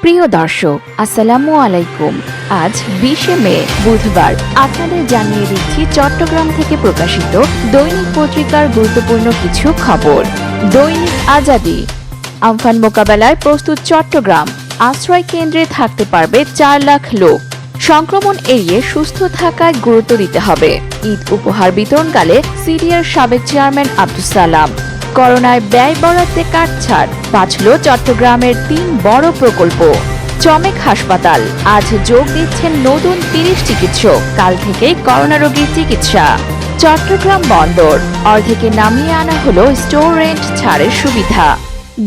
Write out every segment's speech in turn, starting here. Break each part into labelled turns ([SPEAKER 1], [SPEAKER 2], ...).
[SPEAKER 1] প্রিয় দর্শক, আসসালামু আলাইকুম। আজ 20 মে বুধবার। আপনাদের জানিয়ে দিচ্ছি চট্টগ্রাম থেকে প্রকাশিত দৈনিক পত্রিকার গুরুত্বপূর্ণ কিছু খবর। দৈনিক আজাদী। আমফান মোকাবেলায় প্রস্তুত চট্টগ্রাম, আশ্রয় কেন্দ্রে থাকতে পারবে 4 লাখ লোক। সংক্রমণ এড়িয়ে সুস্থ থাকায় গুরুত্ব দিতে হবে। ঈদ উপহার বিতরণকালে সিডিআর সাবেক চেয়ারম্যান আব্দুস সালাম। করোনায় ব্যয় বরাদ্দে কাটছাড়, বাঁচল চট্টগ্রামের 3 বড় প্রকল্প। চমেক হাসপাতাল, আজ যোগ দিচ্ছেন নতুন 30 চিকিৎসক। কাল থেকেই করোনা রোগীর চিকিৎসা। চট্টগ্রাম বন্দর, অর্ধেকে নামিয়ে আনা হলো স্টোর রেন্ট ছাড়ের সুবিধা।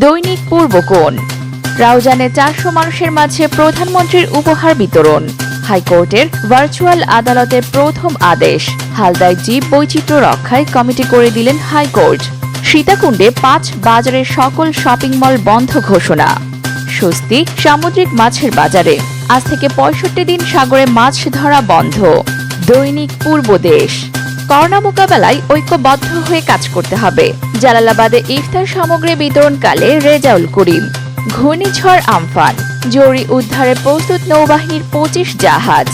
[SPEAKER 1] দৈনিক পূর্বকোণ। রাউজানে 400 মানুষের মাঝে প্রধানমন্ত্রীর উপহার বিতরণ। হাইকোর্টের ভার্চুয়াল আদালতের প্রথম আদেশ। হালদায় জীব বৈচিত্র্য রক্ষায় কমিটি করে দিলেন হাইকোর্ট। সীতাকুণ্ডে 5 বাজারের সকল শপিং মল বন্ধ ঘোষণা। স্বস্তি সামুদ্রিক মাছের বাজারে, আজ থেকে 65 দিন সাগরে মাছ ধরা বন্ধ। দৈনিক পূর্বদেশ। করোনা মোকাবেলায় ঐক্যবদ্ধ হয়ে কাজ করতে হবে। জালালাবাদে ইফতার সামগ্রী বিতরণকালে রেজাউল করিম। ঘূর্ণিঝড় আমফান, জরুরি উদ্ধারে প্রস্তুত নৌবাহিনীর 25 জাহাজ।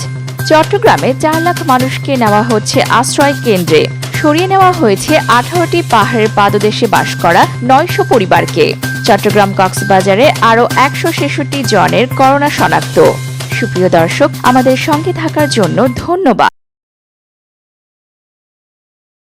[SPEAKER 1] চট্টগ্রামে 4 লাখ মানুষকে নেওয়া হচ্ছে আশ্রয় কেন্দ্রে। সরিয়ে নেওয়া হয়েছে 18টি পাহাড়ের পাদদেশে বাস করা 900 পরিবারকে। চট্টগ্রাম কক্সবাজারে আরও 166 জনের করোনা শনাক্ত। সুপ্রিয় দর্শক, আমাদের সঙ্গে থাকার জন্য ধন্যবাদ।